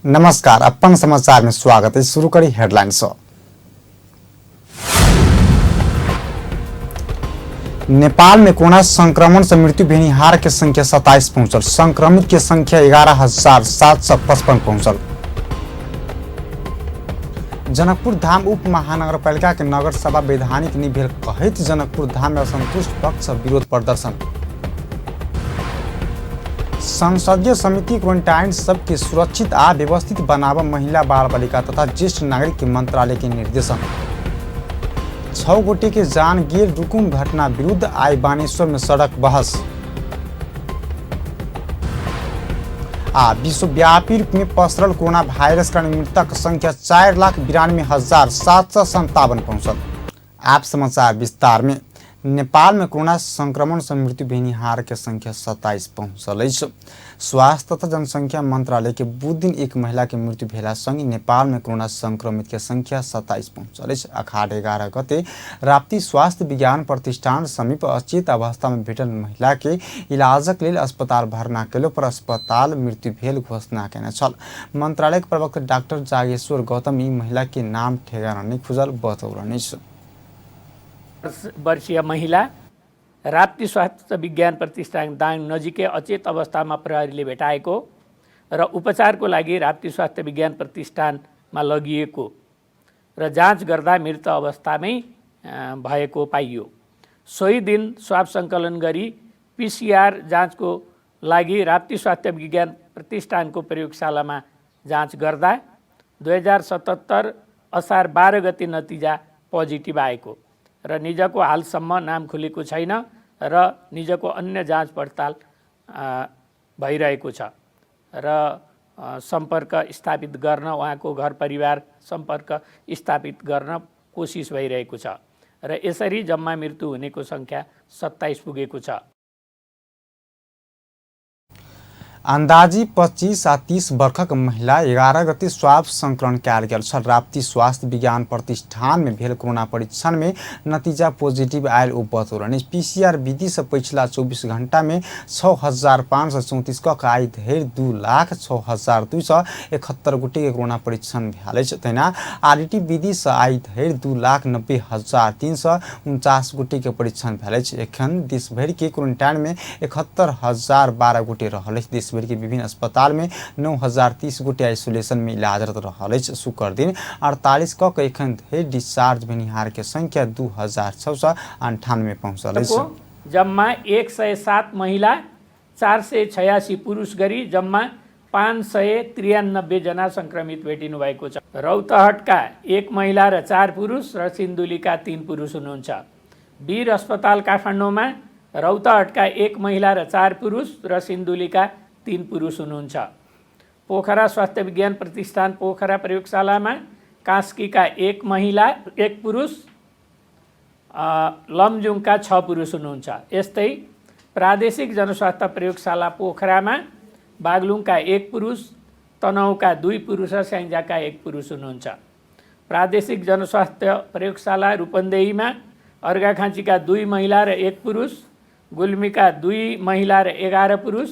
नमस्कार, अपन समाचार में स्वागत है। शुरू करी हेडलाइंस। नेपाल में कोरोना संक्रमण से मृत्यु भेनिहार के संख्या 27 पहुंचल। संक्रमित की संख्या 11,755 पहुंचल। जनकपुर धाम उप महानगरपालिका के नगर सभा वैधानिक नहीं भेल कहत जनकपुर धाम में असंतुष्ट पक्ष विरोध प्रदर्शन। संसदीय समिति क्वारंटाइन सबके सुरक्षित आ व्यवस्थित बनाव महिला बाल बालिका तथा ज्येष्ठ नागरिक के मंत्रालय के निर्देशन। 6 गोटे के जान गेल रुकुम घटना विरुद्ध आई बानेश्वर में सड़क बहस। विश्वव्यापी रूप में पसरल कोरोना वायरस का मृतक संख्या 4,92,757 पहुंचल। आप समाचार विस्तार में। नेपाल में कोरोना संक्रमण से मृत्यु भेनिहार के संख्या 27 पहुंचल। स्वास्थ्य तथा जनसंख्या मंत्रालय के बुध दिन एक महिला के मृत्यु भेला संगे नेपाल में कोरोना संक्रमित के संख्या 27 पहुंचल। अखाड़ 11 गते राप्ती स्वास्थ्य विज्ञान प्रतिष्ठान समीप अचेत अवस्था में भेटल महिला के इलाजक लेल अस्पताल भर्ना केलो पर अस्पताल मृत्यु भेल घोषणा केने छल। मंत्रालय के प्रवक्ता डॉक्टर जागेश्वर गौतम ई महिला के नाम ठेगाना नहीं खुजल बतौलनि। वर्षीय महिला राप्ती स्वास्थ्य विज्ञान प्रतिष्ठान दाङ नजिकै अचेत अवस्थामा प्रहरीले भेटाएको र उपचारको लागि राप्ती स्वास्थ्य विज्ञान प्रतिष्ठानमा लगिएको र जाँच गर्दा मृत अवस्थामै भएको पाइयो। सोही दिन स्वाब सङ्कलन गरी पीसीआर जाँचको लागि राप्ती स्वास्थ्य विज्ञान प्रतिष्ठानको प्रयोगशालामा जाँच गर्दा 2077 असार 12 गते नतिजा पोजिटिभ आएको र निजको हालसम्म नाम खुलेको छैन र निजको अन्य जाँच पडताल भइरहेको छ र सम्पर्क स्थापित गर्न उहाँको घर परिवार सम्पर्क स्थापित गर्न कोसिस भइरहेको छ र यसरी जम्मा मृत्यु हुनेको संख्या 27 पुगेको छ। अंदाजी 25 आ 30 वर्षक महिला 11 गते स्वाब संकलन कयल गेल छल। राप्ती स्वास्थ्य विज्ञान प्रतिष्ठान में भेल कोरोना परीक्षण में नतीजा पॉजिटिव आयल ओ बतौलनि। पीसीआर विधि से पिछला 24 घंटा में 6,534 कक आई धैर 2,06,271 गोटे के कोरोना परीक्षण भेल तहिना आरटी विधि से आई धैर 2,90,349 गोटे के परीक्षण भेल। एखन देशभर के क्वारंटाइन में 71,012 गोटे रहल। देशभर के विभिन्न अस्पताल में 9,030 गोटे आइसोलेशन में इलाजरत रहल। शुक्र दिन 48 कक एखन धरि डिस्चार्ज भेनिहार के संख्या 2,698 पहुंचल। जम्मा 107 महिला 486 पुरुष गरी जम्मा 593 जना संक्रमित भेटिनु भएको छ। रौतहटका 1 महिला र 4 पुरुष र सिन्धुलीका 3 पुरुष हुनुहुन्छ। वीर अस्पताल काठमाडौँमा रौतहटका 1 महिला र 4 पुरुष र सिन्धुलीका 3 पुरुष हुनुहुन्छ। पोखरा स्वास्थ्य विज्ञान प्रतिष्ठान पोखरा प्रयोगशालामा कास्कीका 1 महिला 1 पुरुष लमजुङका 6 पुरुष हुनुहुन्छ। यस्तै प्रादेशिक जनस्वास्थ्य प्रयोगशाला पोखरामा बागलुङका 1 पुरुष तनहुँका 2 पुरुष र स्याङ्जाका 1 पुरुष हुनुहुन्छ। प्रादेशिक जनस्वास्थ्य प्रयोगशाला रूपन्देहीमा अर्घाखाँचीका 2 महिला र 1 पुरुष, गुल्मीका 2 महिला र 11 पुरुष,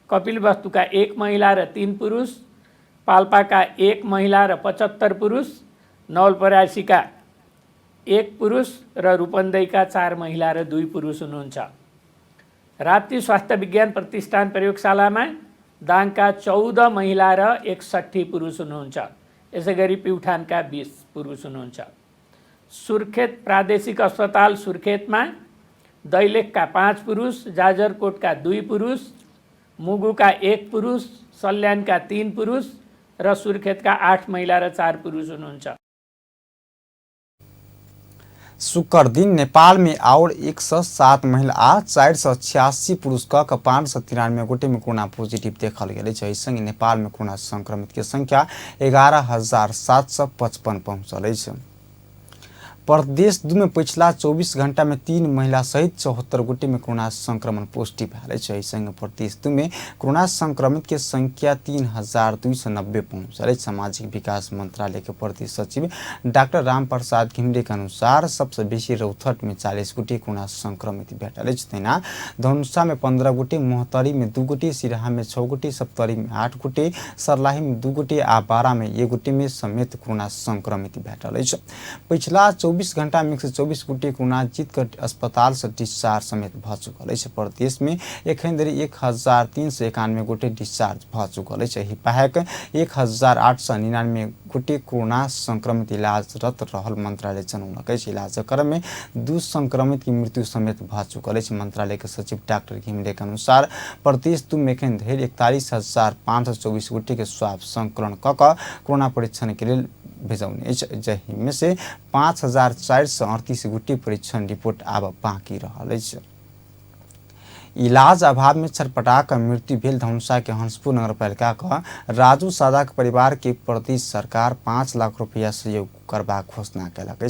कपिलवस्तुका 1 महिला र 3 पुरुष, पाल्पाका 1 महिला र 75 पुरुष, नवलपरासीका 1 पुरुष र रूपन्देहीका 4 महिला र 2 पुरुष हुनुहुन्छ। राप्ती स्वास्थ्य विज्ञान प्रतिष्ठान प्रयोगशालामा दाङका 14 महिला र 61 पुरुष हुनुहुन्छ। यसैगरी प्युठानका 20 पुरुष हुनुहुन्छ। सुर्खेत प्रादेशिक अस्पताल सुर्खेतमा दैलेखका 5 पुरुष, जाजरकोटका 2 पुरुष, मुगुका 1 पुरुष, सल्यानका 3 पुरुष र सुर्खेतका 8 महिला र 4 पुरुष हुनुहुन्छ। शुक्र दिन नेपाल में और 107 महिला आ 486 पुरुष कक 593 गोटे में कोरोना पॉजिटिव देखल गेल। संगे नेपाल में कोरोना संक्रमित के संख्या 11,755 पहुंचल। प्रदेश 2 में पिछला 24 घंटा में 3 महिला सहित 74 गोटे में कोरोना संक्रमण पुष्टि भेल छै। संग प्रदेश 2 में कोरोना संक्रमित के संख्या 3290 पहुंचल। सामाजिक विकास मंत्रालय के प्रदेश सचिव डॉक्टर राम प्रसाद घिमिरे के अनुसार सबसे बेसी रौतहट में 40 गोटे कोरोना संक्रमित भेटल। तहिना धनुषा में 15 गोटे, मोहतरी में 2 गोटे, सिराहा में 6 गोटे, सप्तरी में 8 गोटे, सर्लाही में 2 गोटे आ बारा में 1 गोटे में समेत कोरोना संक्रमित भेटल। पिछला 24 घंटा में 124 गोटे कोरोना जीत कर अस्पताल से डिस्चार्ज समेत भ चुकल। प्रदेश में एखन धरि 1391 गोटे डिस्चार्ज भ चुकल। एहि बाहेक 1899 गोटे कोरोना संक्रमित इलाजरत रहल मंत्रालय जनौलक। इलाज क्रम में 2 संक्रमित की मृत्यु समेत भ चुकल। मंत्रालय के सचिव डॉक्टर घिमिरे के अनुसार प्रदेश 2 में एखन धरि 41,524 गोटे के स्वाब संकलन क कोरोना परीक्षण के लिए भेजौने, जहि में से 5,438 गोटे परीक्षण रिपोर्ट आब बाँकी रहल अछि। इलाज अभाव में छटपटा कर मृत्यु भेल धनुषा के हंसपुर नगरपालिका का राजू सादा के परिवार के प्रति सरकार 5 लाख रुपया सहयोग करबाक घोषणा कयलक।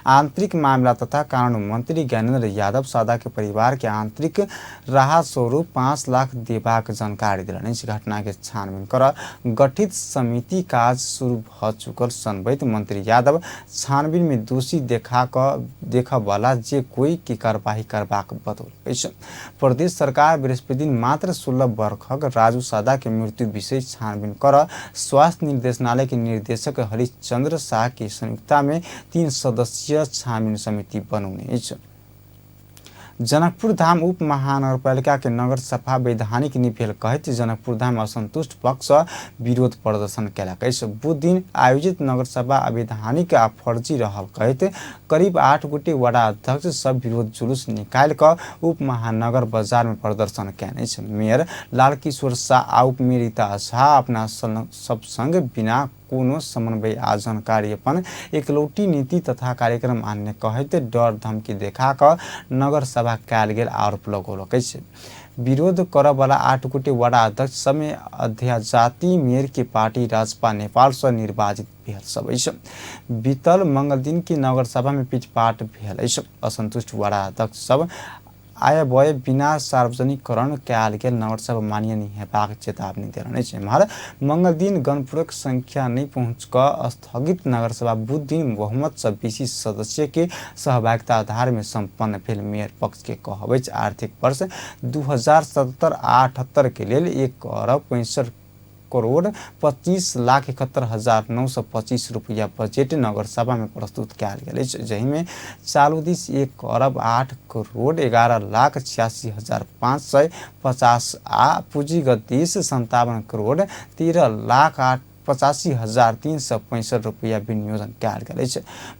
आंतरिक मामला तथा कानून मंत्री ज्ञानेंद्र यादव सादा के परिवार के आंतरिक राहत स्वरूप 5 लाख देबाक जानकारी दिलनि। इस घटना के छानबीन कर गठित समिति काज शुरू भ चुकल संबैत मंत्री यादव छानबीन में दोषी देख वाला जे कोई की कार्यवाही करबाक बतौलक। प्रदेश सरकार बृहस्पति दिन मात्र 16 वर्षक राजू सादा के मृत्यु विषय छानबीन कर स्वास्थ्य निर्देशनालय के निर्देशक हरिश्चंद्र शाह की संयुक्ता में 3 सदस्यीय छानबीन समिति बनौने। जनकपुर धाम उप महानगरपालिका के नगर सफा वैधानिक निभेल कहते जनकपुर धाम असंतुष्ट पक्ष विरोध प्रदर्शन कयलक। बुध दिन आयोजित नगर सभा अवैधानिक आ फर्जी रहल कहते करीब 8 गोटे वार्ड अध्यक्ष सब विरोध जुलूस निकाल कर उप महानगर बाजार में प्रदर्शन कयने। मेयर लालकिशोर शाह आ उप मेयर रीता झा अपना सब संग बिना कोनो समन्वय आ जानकारी अपन एकलौटी नीति तथा कार्यक्रम आने कहते डर धमकी देखा कर नगर सभा कयल गेल आरोप लगौलक। विरोध करय वाला 8 गोटे वार्ड अध्यक्ष सब में अध्याजाति मेयर के पार्टी राजपा नेपाल से निर्वाचित भेल सब। बीतल मंगल दिन की नगर सभा में पीटपाट भेल। असंतुष्ट वार्ड अध्यक्ष सब आय बय बिना सार्वजनिकरण कयल गेल नगर सभा मान्य नहीं हेबाक चेतावनी देलनि। एम्हर मंगल दिन गणपुरक संख्या नहीं पहुँच कर स्थगित नगर सभा बुध दिन बहुमत से बेसी सदस्य के सहभागिता आधार में संपन्न भेल। मेयर पक्ष के कहब आर्थिक वर्ष 2077-78 के लिए 1,65,25,71,925 रुपया बजट नगर सभा में प्रस्तुत कयल गेल। जहि में चालू दिस 1,08,08,86,550 आ पूंजीगत दिस 57,13,85,365 रुपया विनियोजन कयल गेल।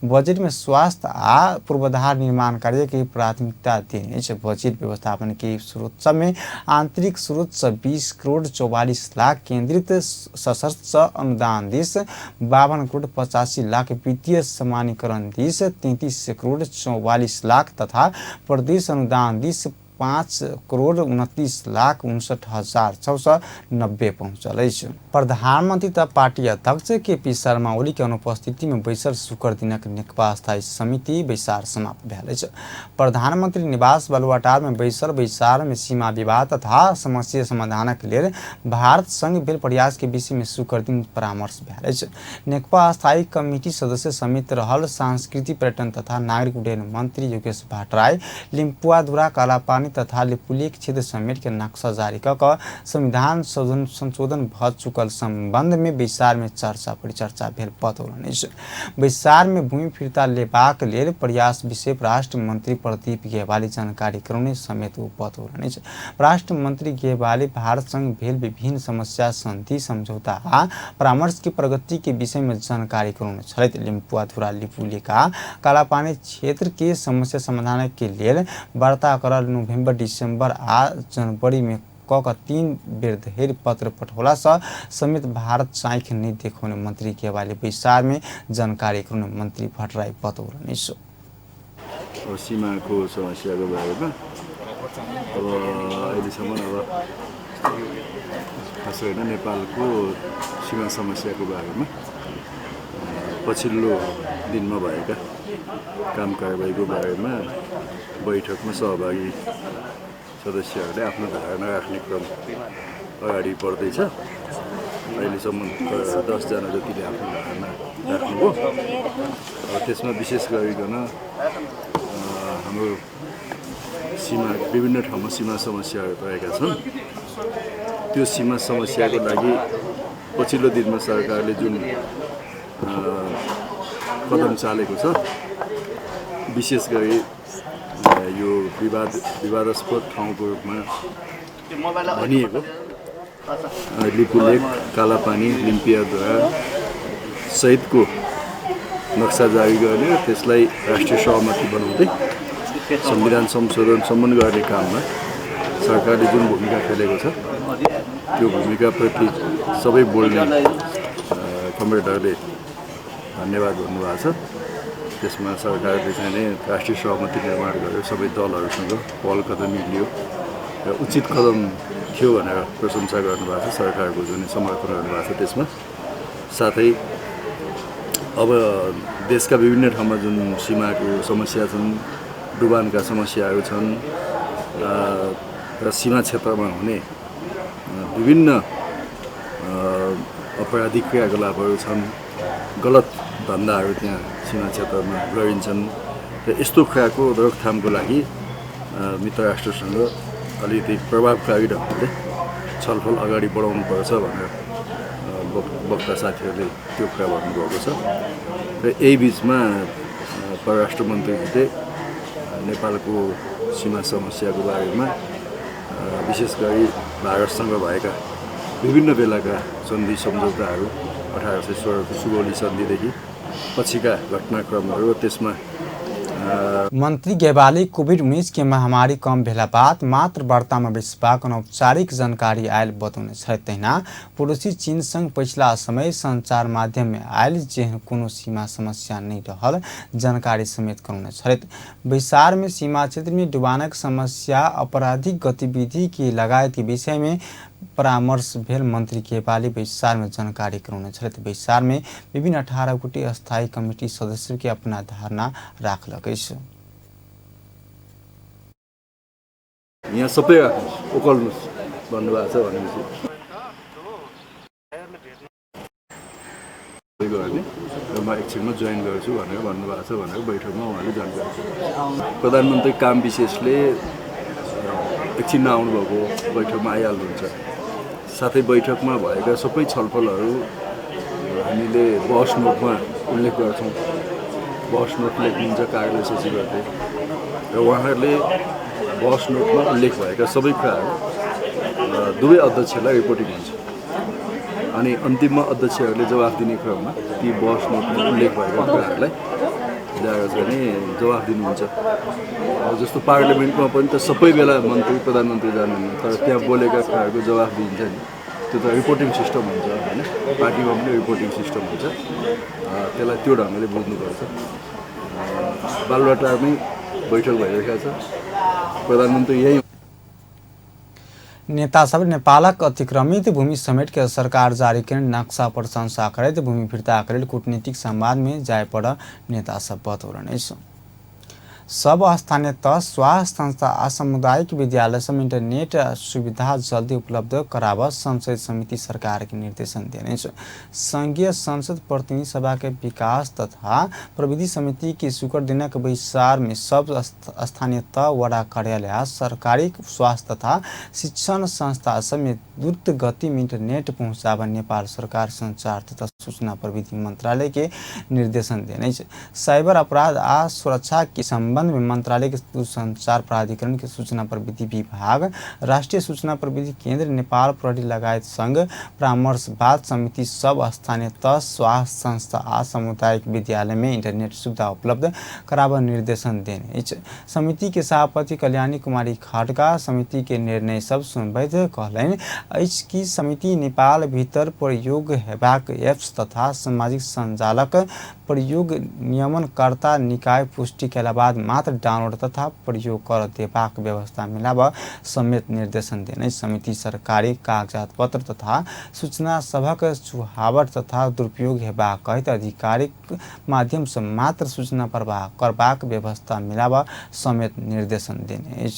बजट में स्वास्थ्य आ पूर्वाधार निर्माण कार्य के प्राथमिकता देने। बजट व्यवस्थापन के स्रोत सब में आंतरिक स्रोत से 20,44 लाख, केंद्रित सशस्त्र अनुदान दिस 52,85 लाख, वित्तीय समानीकरण दिस 33,44 लाख तथा प्रदेश अनुदान दिस 5,29,59,690 पहुँचल। प्रधानमंत्री तथा पार्टी अध्यक्ष के.पी. शर्मा ओली के अनुपस्थिति में बैसल शुक्र दिनक नेकपा स्थायी समिति बैसार समाप्त भेल। प्रधानमंत्री निवास बालुआटार में बैसल बैसार में सीमा विवाद तथा समस्या समाधान के लिए भारत संग भेल प्रयास के विषय में शुक्र दिन परामर्श भेल। नेकपा स्थायी कमिटी सदस्य समिति रहल सांस्कृतिक पर्यटन तथा नागरिक उड्डयन मंत्री योगेश भट्टराय लिम्पुआधुरा कालापानी तथा लिपुलेख क्षेत्र समेत के नक्शा जारी कर संविधान संशोधन भ चुकल संबंध में बैसार में चर्चा परिचर्चा भेल बतौलनि। बैसार में भूमि फिरता लेबाक लेल प्रयास विषय राष्ट्र मंत्री प्रदीप गेवाली जानकारी करौने समेत बतौलनि। राष्ट्र मंत्री गेवाली भारत संग भेल विभिन्न समस्या संधि समझौता आ परामर्श की प्रगति के विषय में जानकारी करौने छलैथ। लिम्पुआधुरा लिपुलेख आ कालापानी क्षेत्र के समस्या समाधान के लिए वार्ता करल नवंबर, दिसंबर आ जनवरी में क 3 बेर धैर्य पत्र पठौला समेत भारत साइख नहीं देखौने मंत्री गेवाली बैसार में जानकारी करौने मंत्री भट्टराई बतौलनि। सीमाको समस्याको बारेमा अब अहिलेसम्म खास गरेर नेपालको सीमा समस्याको बारेमा पछिल्लो दिनमा भएका काम कारबाहीको बारेमा बैठकमा सहभागी सदस्यहरूले आफ्नो धारणा राख्ने क्रम अगाडि बढ्दैछ। अहिलेसम्म 10 जना जतिले आफ्नो धारणा राख्नुभयो। त्यसमा विशेष गरिकन हाम्रो सीमा विभिन्न ठाउँमा सीमा समस्याहरू रहेका छन्। त्यो सीमा समस्याको लागि पछिल्लो दिनमा सरकारले जुन कदम चालेको छ, विशेष गरी यो विवादास्पद ठाउँको रूपमा भनिएको लिपुलेक, कालापानी, लिम्पियाद्वारा सहितको नक्सा जारी गर्ने र त्यसलाई राष्ट्रिय सहमति बनाउँदै संविधान संशोधनसम्म गर्ने काममा सरकारले जुन भूमिका खेलेको छ, त्यो भूमिकाप्रति सबै बोल्ने कमरेडहरूले धन्यवाद भन्नुभएको छ। त्यसमा सरकारले चाहिँ राष्ट्रिय सहमति निर्माण गर्यो, सबै दलहरूसँग पहल कदमी लियो र उचित कदम थियो भनेर प्रशंसा गर्नुभएको छ। सरकारको जुन समर्थन गर्नुभएको छ त्यसमा। साथै अब देशका विभिन्न ठाउँमा जुन सीमाको समस्या छन्, डुबानका समस्याहरू छन् र सीमा क्षेत्रमा हुने विभिन्न अपराधिक क्रियाकलापहरू छन्, गलत धन्दाहरू त्यहाँ सीमा क्षेत्रमा गरिन्छन् र यस्तो कुराको रोकथामको लागि मित्र राष्ट्रसँग अलिकति प्रभावकारी ढङ्गले छलफल अगाडि बढाउनुपर्छ भनेर वक्ता साथीहरूले त्यो कुरा भन्नुभएको छ। र यही बिचमा परराष्ट्र मन्त्रीले नेपालको सीमा समस्याको बारेमा विशेष गरी भारतसँग भएका विभिन्न बेलाका सन्धि सम्झौताहरू 1816 को सुगौली सन्धिदेखि पछिका घटनाक्रमहरू, त्यसमा मन्त्री गेवाली कोभिड-19 के महामारी कम भेला बाद मात्र वार्तामा बैसबाक अनौपचारिक जानकारी आयल बताउने छ। तहिना पड़ोसी चीनसँग पछिला समय संचार माध्यम में आयल जेहन कोनो सीमा समस्या नहीं रहल जानकारी समेत कराउने छ। बैसार में सीमा क्षेत्र में डुबानक समस्या, आपराधिक गतिविधि के लगायत के विषय में परामर्श भेल मन्त्री गेवाली बैसार में जानकारी कराउने छ। बैसार में विभिन्न 18 गोटी अस्थायी कमिटी सदस्य के अपना धारणा राख्लकै छ। यहाँ सबै ओकल्नु भन्नुभएको छ भनेपछि गर्ने र म एकछिनमा जोइन गर्छु भनेर भन्नुभएको छ भनेर बैठकमा उहाँले जानकारी दिनुभयो। प्रधानमन्त्री काम विशेषले एकछिन नआउनुभएको बैठकमा आइहाल्नुहुन्छ। साथै बैठकमा भएका सबै छलफलहरू हामीले बहस नोटमा उल्लेख गर्छौँ। बहस नोट लेखिन्छ कार्यालय सचिवहरूले र उहाँहरूले बहस नोटमा उल्लेख भएका सबै कुराहरू दुवै अध्यक्षलाई रिपोर्टिङ हुन्छ अनि अन्तिममा अध्यक्षहरूले जवाफ दिने क्रममा ती बहस नोटमा उल्लेख भएका कुराहरूलाई ल्याएर चाहिँ जवाफ दिनुहुन्छ। जस्तो पार्लियामेन्टमा पनि त सबै बेला मन्त्री प्रधानमन्त्री जानुहुन्न, तर त्यहाँ बोलेका कुराहरूको जवाफ दिइन्छ नि। त्यो त रिपोर्टिङ सिस्टम हुन्छ होइन, पार्टीमा पनि रिपोर्टिङ सिस्टम हुन्छ। त्यसलाई त्यो ढङ्गले बुझ्नुपर्छ। बालुवाटारमै बैठक भइरहेको छ। प्रधानमन्त्री यही नेता सब नेपालक अतिक्रमित भूमि समेट के सरकार जारी करने नक्शा प्रशंसा करते भूमि फिर्ता करेल कूटनीतिक संवाद में जाय पड़ नेता सब बतौलने सब स्थानीय तह स्वास्थ्य संस्था आ सामुदायिक विद्यालय सब इंटरनेट सुविधा जल्दी उपलब्ध कराव संसदीय समिति सरकार के निर्देशन देने। संघीय संसद प्रतिनिधि सभा के विकास तथा प्रविधि समिति की शुक्र दिनक बैसार में सब स्थानीय तह वडा कार्यालय सरकारी स्वास्थ्य तथा शिक्षण संस्था समेत द्रुत गति में इंटरनेट पहुँचाव नेपाल सरकार संचार तथा सूचना प्रविधि मंत्रालय के निर्देशन देने। साइबर अपराध आ सुरक्षा के संबंध में मंत्रालय के दूरसंचार प्राधिकरण के सूचना प्रविधि विभाग, राष्ट्रीय सूचना प्रविधि केंद्र, नेपाल प्रहरी लगायत संघ परामर्श बाद समिति सब स्थानीय तह स्वास्थ्य संस्था आ सामुदायिक विद्यालय में इंटरनेट सुविधा उपलब्ध कराव निर्देशन देने। समिति के सभापति कल्याणी कुमारी खड्का समिति के निर्णय सब सुनबैत कहलनि कि समिति नेपाल भीतर प्रयोग हेबाक एप्स तथा सामाजिक संजालक प्रयोग नियमनकर्ता निकाय पुष्टि केला बाद मात्र डाउनलोड तथा प्रयोग कर देबाक व्यवस्था मिलाब समेत निर्देशन देने समिति सरकारी कागजात पत्र तथा सूचना सभक चुहावट तथा दुरुपयोग हेबा कहत आधिकारिक माध्यम से मात्र सूचना प्रवाह करबाक व्यवस्था मिलाब समेत निर्देशन देने।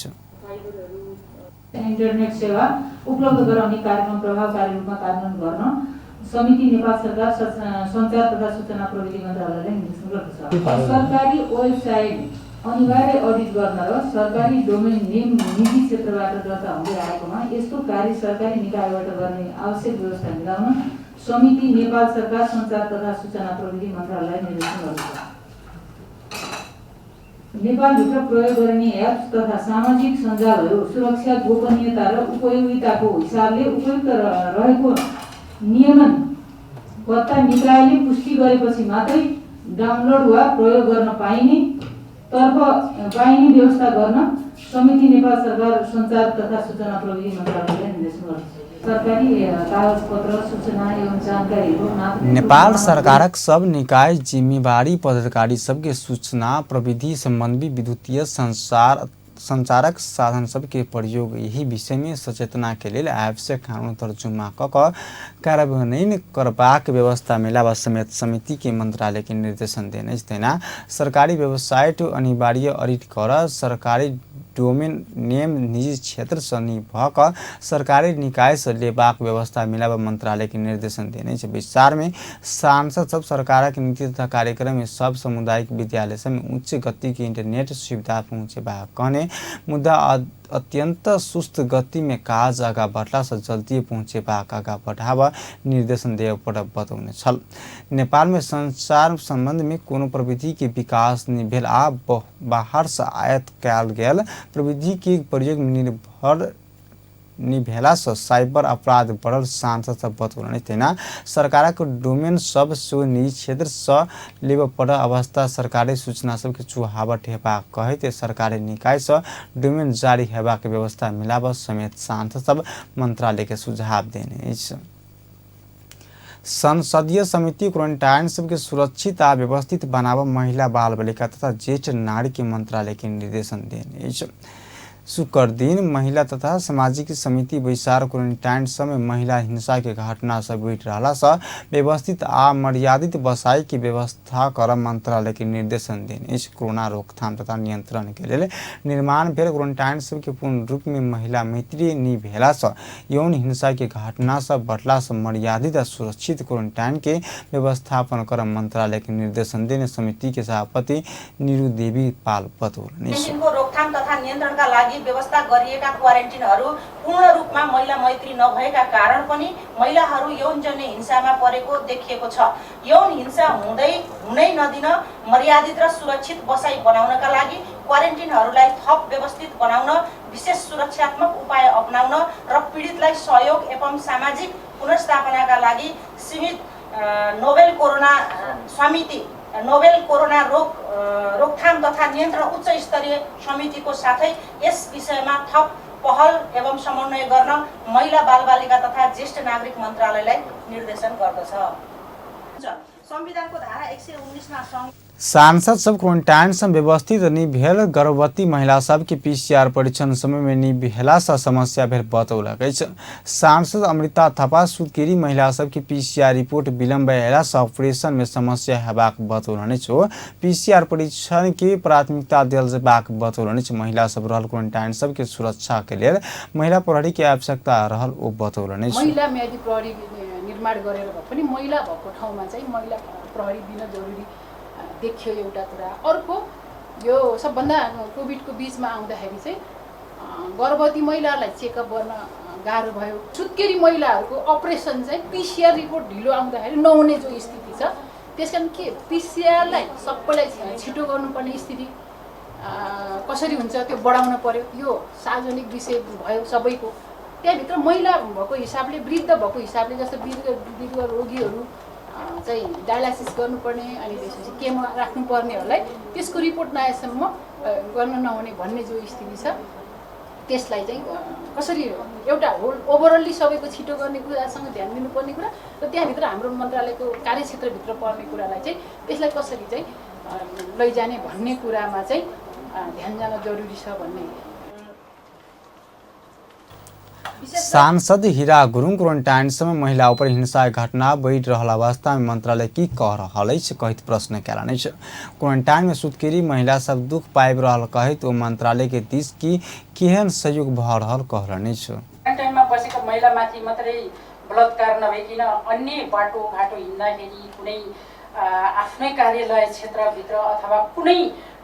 इन्टरनेट सेवा उपलब्ध गराउने कार्यक्रम प्रभावकारी रूपमा कार्यान्वयन गर्न समिति नेपाल सरकार सञ्चार तथा सूचना प्रविधि मन्त्रालयले निर्देशन गर्दछ। सरकारी वेबसाइट अनिवार्य अडिट गर्न र सरकारी डोमेन नेम निजी क्षेत्रबाट दर्ता हुँदै आएकोमा यस्तो कार्य सरकारी निकायबाट गर्ने आवश्यक व्यवस्था मिलाउन समिति नेपाल सरकार सञ्चार तथा सूचना प्रविधि मन्त्रालयले निर्देशन गर्दछ। नेपालभित्र प्रयोग गरिने एप्स तथा सामाजिक सञ्जालहरू सुरक्षा गोपनीयता र उपयोगिताको हिसाबले उपयुक्त रहेको नियमन कर्ता निकायले पुष्टि गरेपछि मात्रै डाउनलोड वा प्रयोग गर्न पाइने व्यवस्था गर्न समिति नेपाल सरकार सञ्चार तथा सूचना प्रविधि मन्त्रालयले निर्देशन गर्दछ। सरकारी कागजपत्र सूचना एवं जानकारी नेपाल सरकारक सब निकाय जिम्मेवारी पदाधिकारी सबके सूचना प्रविधि संबंधी विद्युतीय संचारक साधन सबके प्रयोग यही विषय में सचेतना के लिए आवश्यक कानून तर्जुमा क कार्यान्वयन करबाक व्यवस्था मिलावा समेत समिति के मंत्रालय के निर्देशन देने देना सरकारी वेबसाइट अनिवार्य ऑडिट कर सरकारी डोमेन नेम निजी क्षेत्र से निभक सरकारी निकाय से लेबाक व्यवस्था मिलावा मंत्रालय के निर्देशन देने विचार में सांसद सब सरकार के नीति तथा कार्यक्रम में सब सामुदायिक विद्यालय में उच्च गति की इंटरनेट सुविधा पहुँचे कहने मुद्दा अत्यंत सुस्त गति में काज आगा बढ़ला से जल्दी पहुँचे आगा बढ़ावा निर्देशन देव बताउने छल। नेपाल में संचार संबंध में कोनो प्रविधि के विकास नहीं भेल आ बाहर से आयात कैल गेल प्रविधि के प्रयोग निर्भर निभेला से साइबर अपराध बढ़ल सांसद सब बतौलनि तेना सरकार को डोमेन सब सो निजी क्षेत्र से लेब पड़ अवस्था सरकारी सूचना सब के चुहावट हेबा कहते सरकारी निकाय से डोमेन जारी हेबा के व्यवस्था मिलाब समेत सांसद सब मंत्रालय के सुझाव देने। संसदीय समिति क्वारंटाइन सबके सुरक्षित आ व्यवस्थित बनाव महिला बाल बालिका तथा ज्येष्ठ नारी के मंत्रालय के निर्देशन देने। शुक्र दिन महिला तथा सामाजिक समिति बैसार क्वारंटाइन समय महिला हिंसा के घटना से बैठ रहा से व्यवस्थित आ मर्यादित बसाई की व्यवस्था कर मंत्रालय के निर्देशन देने। कोरोना रोकथाम तथा नियंत्रण के लिए निर्माण भेल क्वारंटाइन सब के पूर्ण रूप में महिला मैत्री नहीं भेला से यौन हिंसा के घटना से बढ़ला से मर्यादित आ सुरक्षित क्वारंटाइन के व्यवस्थापन कर मंत्रालय के निर्देशन देने समिति के सभापति नीरू देवी पाल बतौलनि। रोकथाम तथा नियन्त्रण का लागि व्यवस्था गरिएका क्वारेन्टिनहरू पूर्ण रूपमा महिला मैत्री नभएका कारण पनि महिलाहरू यौनजन्य हिंसामा परेको देखिएको छ। यौन हिंसा हुनै नदिन मर्यादित र सुरक्षित बसाई बनाउनका लागि क्वारेन्टिनहरूलाई थप व्यवस्थित बनाउन विशेष सुरक्षात्मक उपाय अपनाउन र पीडितलाई सहयोग एवं सामाजिक पुनर्स्थापनाका लागि सीमित नोवेल कोरोना रोकथाम तथा नियन्त्रण उच्च स्तरीय समितिको साथै यस विषयमा थप पहल एवं समन्वय गर्न महिला बालबालिका तथा ज्येष्ठ नागरिक मन्त्रालयलाई निर्देशन गर्दछ। संविधानको धारा 119 मा सांसद सब क्वारंटाइन से व्यवस्थित नहीं भेल गर्भवती महिला सब के पीसीआर परीक्षण समय में नहीं भेला से समस्या भेल बतौलक। सांसद अमृता थापा सुत्केरी महिला सब के पीसीआर रिपोर्ट विलम्ब भेला से ऑपरेशन में समस्या हेबाक बतौलनि। पीसीआर परीक्षण के प्राथमिकता देल जेबाक बतौलनि। महिला सब रहल क्वारंटाइन सब के सुरक्षा के लिए महिला प्रहरी के आवश्यकता रहल ओ बतौलनि। महिला म्यादी प्रहरी निर्माण गरेर भए पनि महिला भएको ठाउँमा चाहिँ महिला प्रहरी दिन जरुरी देखियो एउटा कुरा। अर्को यो सबभन्दा कोभिडको बीचमा आउँदाखेरि चाहिँ गर्भवती महिलालाई चेकअप गर्न गाह्रो भयो। सुत्केरी महिलाहरूको अपरेसन चाहिँ पीसीआर रिपोर्ट ढिलो आउँदाखेरि नहुने जो स्थिति छ त्यसकारण के पीसीआरलाई सबैलाई छिटो गर्नुपर्ने स्थिति कसरी हुन्छ त्यो बढाउन पर्यो। यो सार्वजनिक विषय भयो सबैको। त्यहाँभित्र महिला भएको हिसाबले वृद्ध भएको हिसाबले जस्तो वृद्ध रोगीहरू चाहिँ डायलासिस गर्नुपर्ने अनि त्यसपछि केमा राख्नुपर्नेहरूलाई त्यसको रिपोर्ट नआएसम्म गर्न नहुने भन्ने जो स्थिति छ त्यसलाई चाहिँ कसरी एउटा होल ओभरअल्ली सबैको छिटो गर्ने कुरासँग ध्यान दिनुपर्ने कुरा र त्यहाँभित्र हाम्रो मन्त्रालयको कार्यक्षेत्रभित्र पर्ने कुरालाई चाहिँ त्यसलाई कसरी चाहिँ लैजाने भन्ने कुरामा चाहिँ ध्यान जान जरुरी छ भन्ने। सांसद हीरा गुरुङ क्वारेन्टाइन समय महिला ऊपर हिंसा घटना बढ़ रहा अवस्था में मंत्रालय की कह रहा कहित प्रश्न कैलाने क्वारेंटाइन में सुत्केरी महिला सब दुख पाइब रहा कहित वो मंत्रालय के दिश की केहन सहयोग भ रहा कहलने क्वारेन्टाइन में बसेको महिला माथि मात्रै बलात्कार नभइकन अन्य बाटो घाटो हिँड्दाखेरि कुनै आफ्नै कार्यालय क्षेत्रभित्र अथवा कुनै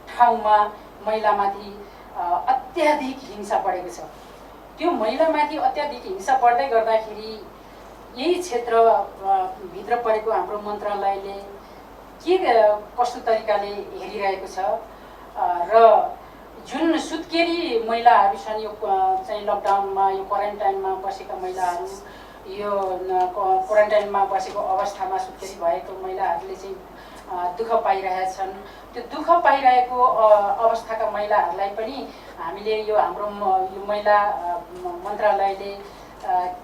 ठाउँमा महिलामाथि अत्याधिक हिंसा बढेको छ। त्यो महिलामाथि अत्याधिक हिंसा बढ्दै गर्दाखेरि यही क्षेत्रभित्र परेको हाम्रो मन्त्रालयले के कस्तो तरिकाले हेरिरहेको छ र जुन सुत्केरी महिलाहरू छन् यो चाहिँ लकडाउनमा यो क्वारेन्टाइनमा बसेका महिलाहरू यो क्वारेन्टाइनमा बसेको अवस्थामा सुत्केरी भएको महिलाहरूले चाहिँ दुःख पाइरहेका छन्। त्यो दुःख पाइरहेको अवस्थाका महिलाहरूलाई पनि हामीले यो हाम्रो यो महिला मन्त्रालयले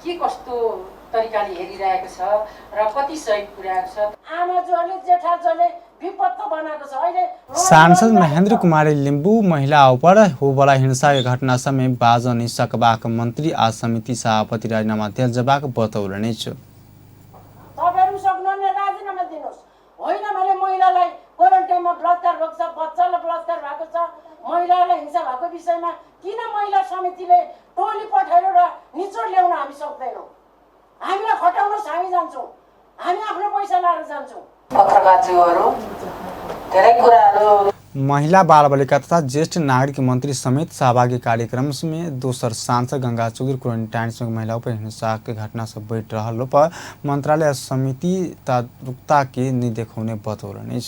के कस्तो तरिकाले हेरिरहेको छ र कति सहयोग पुर्याएको छ। आमाजोले जेठाजोले विपत्त बनाएको छ। अहिले सांसद महेंद्र कुमारी लिंबू महिला ऊपर होबला हिंसा के घटना समय बाजन सकबाक मंत्री आ समिति सभापति राजीनामा दिल जबाक बतौलने छ। तपाईहरु सक्नुहुन्न राजीनामा दिनुस्। होइन भने महिलालाई क्वारेन्टाइनमा बलात्कार भएको छ, बच्चालाई बलात्कार भएको छ, महिलालाई हिंसा भएको विषयमा किन महिला समितिले टोली पठाएर र निचोड ल्याउन हामी सक्दैनौँ? हामीलाई खटाउनुहोस्, हामी जान्छौँ, हामी आफ्नो पैसा लाएर जान्छौँ। पत्रकारज्यूहरू धेरै कुराहरू महिला बाल बालिका तथा ज्येष्ठ नागरिक मंत्री समेत सहभागी कार्यक्रम में दोसर सांसद गंगा चौधरी क्वारेंटाइन में महिलाओं पर हिंसा के घटना से बढ़ रहा पर मंत्रालय समिति जागरूकता के निदेखाउने बतौलने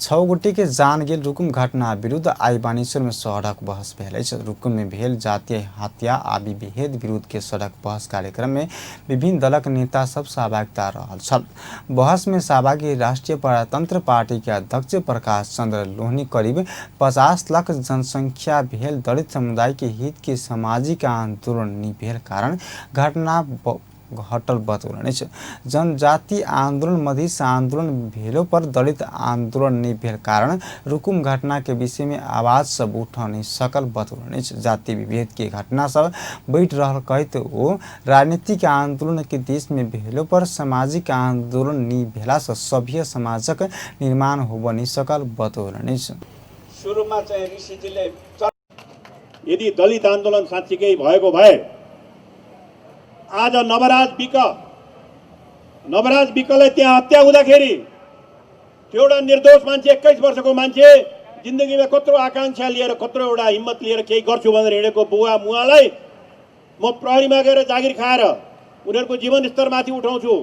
6 गोटे के जान गेल रुकुम घटना विरुद्ध आई बानेश्वर में सड़क बहस भेल। रुकुम में भेल जातीय हत्या आदि विभेद विरुद्ध के सड़क बहस कार्यक्रम में विभिन्न दलक नेता सब सहभागिता रहल छल। बहस में सहभागी राष्ट्रीय प्रजातंत्र पार्टी के अध्यक्ष प्रकाश चंद्र लोहनी करीब 50 लाख जनसंख्या भेल दलित समुदाय के हित के सामाजिक आंदोलन नि भेल कारण घटना घटल बतौलने जनजाति आंदोलन मधेश आंदोलन भेलो पर दलित आंदोलन नहीं भेल कारण रुकुम घटना के विषय में आवाज सब उठा नहीं सकल बतौलने जाति विभेद के घटना सब बैठ रहा कहित वो राजनीतिक आंदोलन के देश में भेलो पर सामाजिक आंदोलन नहीं भेला से सभ्य समाजक निर्माण हो नहीं सकल बतौलने सुरुमा चाहिँ ऋषिजीले यदि दलित आंदोलन साँच्चीकै भएको भए आज नवराज विकलाई त्यहाँ हत्या हुँदाखेरि त्यो एउटा निर्दोष मान्छे 21 वर्षको मान्छे जिन्दगीमा कत्रो आकांक्षा लिएर कत्रो एउटा हिम्मत लिएर केही गर्छु भनेर हिँडेको बुवा मुवालाई म प्रहरीमा गएर जागिर खाएर उनीहरूको जीवन स्तरमाथि उठाउँछु,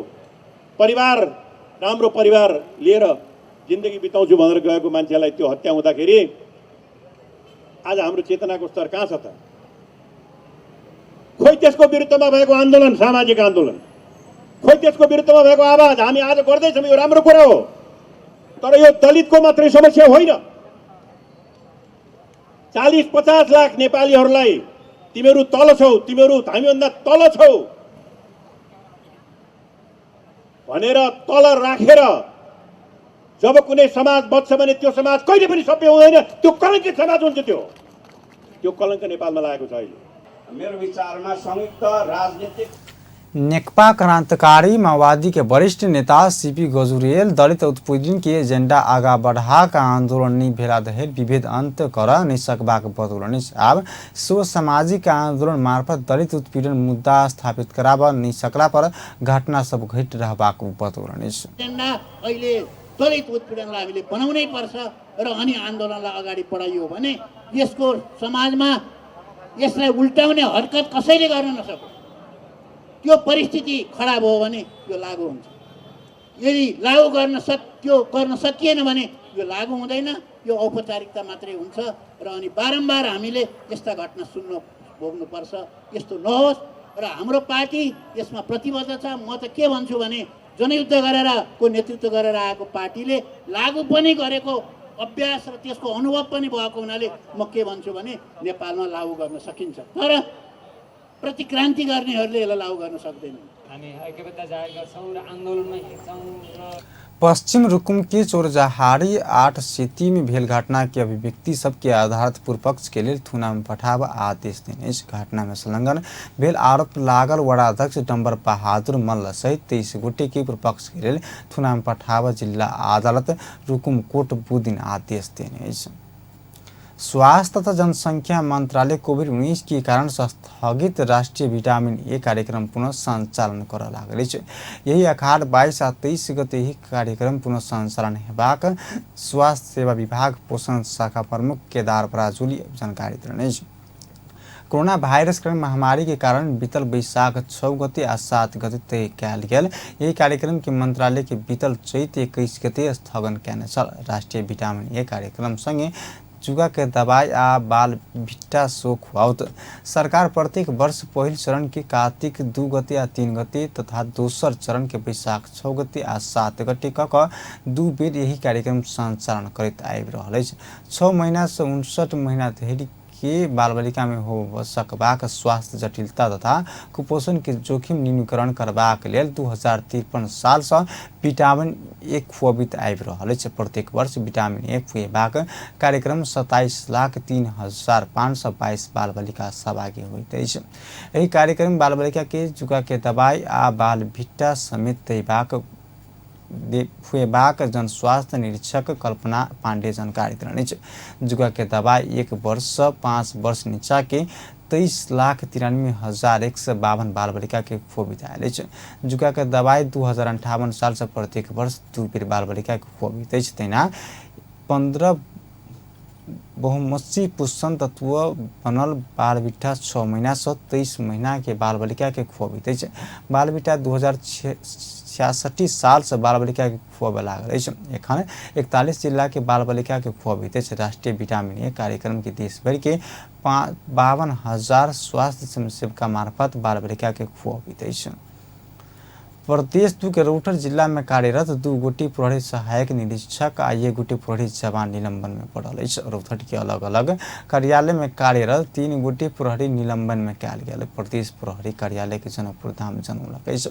परिवार राम्रो परिवार लिएर जिन्दगी बिताउँछु भनेर गएको मान्छेलाई त्यो हत्या हुँदाखेरि आज हाम्रो चेतनाको स्तर कहाँ छ त? खोइ त्यसको विरुद्धमा भएको आन्दोलन, सामाजिक आन्दोलन, खोइ त्यसको विरुद्धमा भएको आवाज हामी आज गर्दैछौँ। यो राम्रो कुरा हो, तर यो दलितको मात्रै समस्या होइन। 40-50 लाख नेपालीहरूलाई तिमीहरू तल छौ, तिमीहरू हामीभन्दा तल छौ भनेर तल राखेर जब कुनै समाज बच्छ भने त्यो समाज कहिले पनि सभ्य हुँदैन। त्यो कलङ्कित समाज हुन्छ। त्यो कलङ्क नेपालमा लागेको छ। अहिले मेरो विचारमा संयुक्त राजनीतिक नेकपा क्रांतिकारी माओवादी के वरिष्ठ नेता सीपी गजुरेल दलित उत्पीड़न के एजेंडा आगा बढ़ा का आंदोलन नहीं भेला दहेल विभेद अंत कर नहीं सकबाक बतौलने अब सो सामाजिक आंदोलन मार्फत दलित उत्पीड़न मुद्दा स्थापित कराब नहीं सकला पर घटना सब घट रहबाक बतौलने एजेंडा अहिले दलित उत्पीडनलाई हामीले बनाउनै पर्छ र अनि आन्दोलनलाई अगाडि बढाइयो भने यसको समाजमा यसलाई उल्टाउने हरकत कसैले गर्न नसकोस्। त्यो परिस्थिति खराब हो भने यो लागू हुन्छ। यदि लागू गर्न सकिएन भने यो लागू हुँदैन। यो औपचारिकता मात्रै हुन्छ र अनि बारम्बार हामीले यस्ता घटना सुन्न भोग्नुपर्छ। यस्तो नहोस् र हाम्रो पार्टी यसमा प्रतिबद्ध छ। म त के भन्छु भने जनयुद्ध गरेर नेतृत्व गरेर आएको पार्टीले लागू पनि गरेको अभ्यास र त्यसको अनुभव पनि भएको हुनाले म के भन्छु भने नेपालमा लागू गर्न सकिन्छ, तर प्रतिक्रान्ति गर्नेहरूले यसलाई लागू गर्न सक्दैनन्। हामी ऐक्यबद्ध जाहेर गर्छौँ र आन्दोलनमा हिँड्छौँ र पश्चिम रुकुम के चोरजहाड़ी 8 से 3 भेल घटना की अभिव्यक्ति सबके आधार पूर्व पक्ष के लिए थुना में पठाव आदेश देने। इस घटना में संलग्न भेल आरोप लागल वड़ा अध्यक्ष डम्बर बहादुर मल्ल सहित 23 गोटे के पूर्व पक्ष के लिए थुना में पठाव जिला अदालत रुकुम कोट बुदिन आदेश देने। स्वास्थ्य तथा जनसंख्या मंत्रालय कोभिड-19 के कारण स्थगित राष्ट्रीय विटामिन ए कार्यक्रम पुनः संचालन कर लागल। यही 18, 22 आ 23 गते ही कार्यक्रम पुनः संचालन हेबाक स्वास्थ्य सेवा विभाग पोषण शाखा प्रमुख केदार बराजुली जानकारी देने। कोरोना वायरस महामारी के कारण बीतल बैशाख 6 गते आ 7 गते तय कयल गेल यही कार्यक्रम के मंत्रालय के बीतल चैत 21 गते स्थगन कयने छल। राष्ट्रीय विटामिन ए कार्यक्रम संगे जुगा के दवाई आ बाल भिट्टा सो खुआउत सरकार प्रत्येक वर्ष पहिल चरण के कार्तिक 2 गते आ 3 गते तथा दोसर चरण के बैशाख 6 गते आ 7 गते क 2 बेर यही कार्यक्रम संचालन करैत आबि रहल अछि। 6 महीना से 59 महीना धरि के बाल बालिका में हो सकबाक स्वास्थ्य जटिलता तथा कुपोषण के जोखिम न्यूनीकरण करबाक लेल 2053 साल से विटामिन ए खुआबित आबि रहल अछि। प्रत्येक वर्ष विटामिन ए खुएबाक कार्यक्रम 27,03,522 बाल बालिका सहभागी होइत अछि। एहि कार्यक्रम बाल बालिका के जुका के दवाई आ बाल भिट्टा समेत खुएबाक जन स्वास्थ्य निरीक्षक कल्पना पांडे जानकारी देने। जुगा के दवाई 1 वर्ष से 5 वर्ष नीचा के 23,93,152 बाल बालिका के खुआबित आयल अछि। जुगा के दवाई 2058 साल से प्रत्येक वर्ष 2 बेर बाल बालिका के खुआबित अछि। तहिना 15 बहुमस्सी पोषण तत्व बनल बाल बिट्टा 6 महीना से 23 महीना के बाल बालिका के खुआबित अछि। बाल बिट्टा 2066 साल से बाल बालिका के खुआबे लागल अछि। एखन 41 जिला के बाल बालिका के खुआबित अछि। राष्ट्रीय विटामिन ए कार्यक्रम के देश भर के 52,000 स्वास्थ्य स्वयंसेवका मार्फत बाल बालिका के खुआबित अछि। प्रदेश 2 के रौतहट जिला में कार्यरत 2 गोटी प्रहरी सहायक निरीक्षक आ 1 गोटी प्रहरी जवान निलंबन में पड़ल अछि। रौतहट के अलग अलग कार्यालय में कार्यरत 3 गोटी प्रहरी निलंबन में कयल गेल। प्रदेश प्रहरी कार्यालय के जनकपुर धाम जनौलक अछि।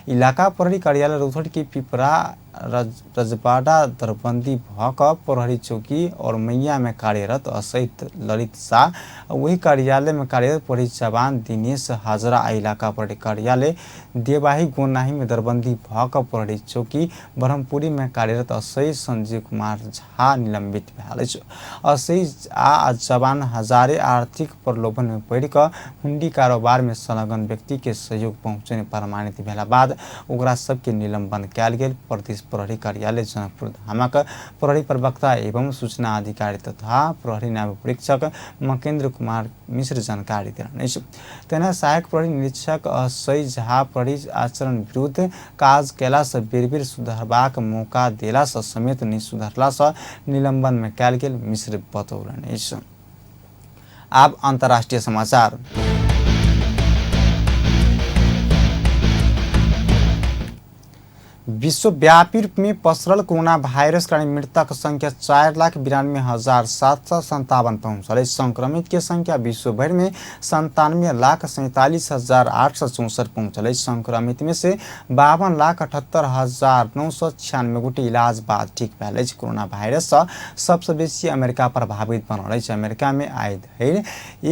इलाका प्रहरी कार्यालय रौतहट के पिपरा रजवाड़ा दरबंदी भक प्रहरी चौकी और मैया में कार्यरत असहित ललित शाह वही कार्यालय में कार्यरत प्रहरी जवान दिनेश हाजरा आ इलाका प्रहरी कार्यालय देवाही गोनाही में दरबंदी भक प्रहरी चौकी ब्रह्मपुरी में कार्यरत असही संजीव कुमार झा निलंबित भेल अछि। असही आ जवान हजारे आर्थिक प्रलोभन में पड़ क हुंडी कारोबार में संलग्न व्यक्ति के सहयोग पहुंचने प्रमाणित भेला बाद ओकरा सबके निलंबन कयल गेल। प्रदेश प्रहरी कार्यालय जनकपुर धामक प्रहरी प्रवक्ता एवं सूचना अधिकारी तथा प्रहरी नायब परीक्षक मकेंद्र कुमार मिश्र जानकारी देने। तेना सहायक प्रहरी निरीक्षक असही झा प्रहरी आचरण विरुद्ध काज कैला से बेर बेर सुधारबाक मौका देला से समेत नहीं सुधारला से निलंबन में कयल गेल मिश्र बतौलनि। आब अंतर्राष्ट्रीय समाचार। विश्वव्यापी रूप में पसरल कोरोना वायरस कारण मृतक संख्या 4,92,757 पहुंचल। संक्रमित के संख्या विश्व भर में 97,47,864 पहुंचल। संक्रमित में से 52,78,996 गोटे इलाज बाद ठीक भेल। कोरोना वायरस से सबसे बेसी अमेरिका प्रभावित बनल। अमेरिका में आइ धरि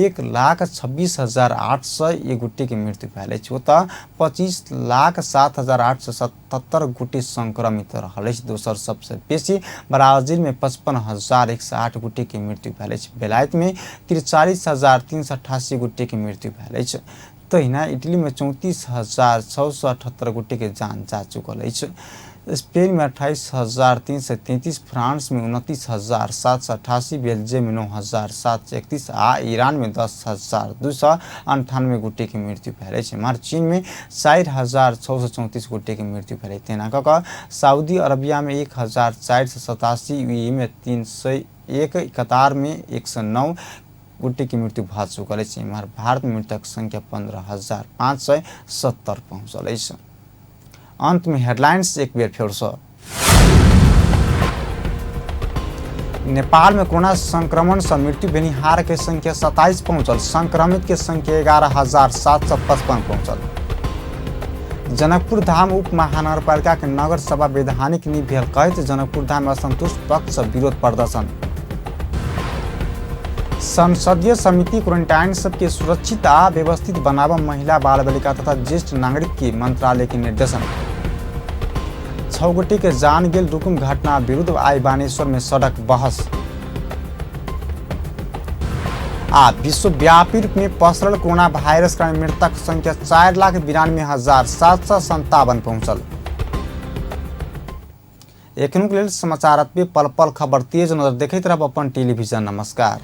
1,26,801 गोटे के मृत्यु भेल। ओतऽ 25,07,877 गोटे संक्रमित रहल। दोसर सबसे बेसी ब्राजील में 55,108 गोटे के मृत्यु भेल। बेलायत में 43,388 गोटे के मृत्यु भेल। तहिना इटली में 34,678 गोटे के जान जा चुकल। स्पेन में 28,333, फ्रांस में 29,788, बेल्जियम में 9,731 आ ईरान में 10,298 गोटे के मृत्यु भेल। एम्हर चीन में 4,634 गोटे के मृत्यु भेल। तेना कऽ सऊदी अरबिया में 1,487, यूएई में 301, कतार में 109 गोटे की मृत्यु भ चुकल है। एम्हर भारत में मृतक संख्या 15,570 पहुँचल है। अंत में हेडलाइंस एक बेर फिर से। नेपाल में कोरोना संक्रमण से मृत्यु भेनिहार के संख्या 27 पहुंचल। संक्रमित के संख्या 11,755 पहुंचल। जनकपुर धाम उप महानगरपालिका के नगर सभा वैधानिक नहीं भेल कहत जनकपुर धाम में असंतुष्ट पक्ष विरोध प्रदर्शन। संसदीय समिति क्वारंटाइन सबके सुरक्षित आ व्यवस्थित बनावा महिला बाल बालिका तथा ज्येष्ठ नागरिक के मंत्रालय के निर्देशन। 6 गोटी के जान गेल रुकुम घटना विरुद्ध आई बानेश्वर में सड़क बहस। विश्वव्यापी रूप में पसरल कोरोना वायरस कारण मृतक संख्या 4,92,757 पहुंचल। एखनुक लेल समाचार पल पल खबर तेज नजर देखैत रहब अपन टेलीविजन। नमस्कार।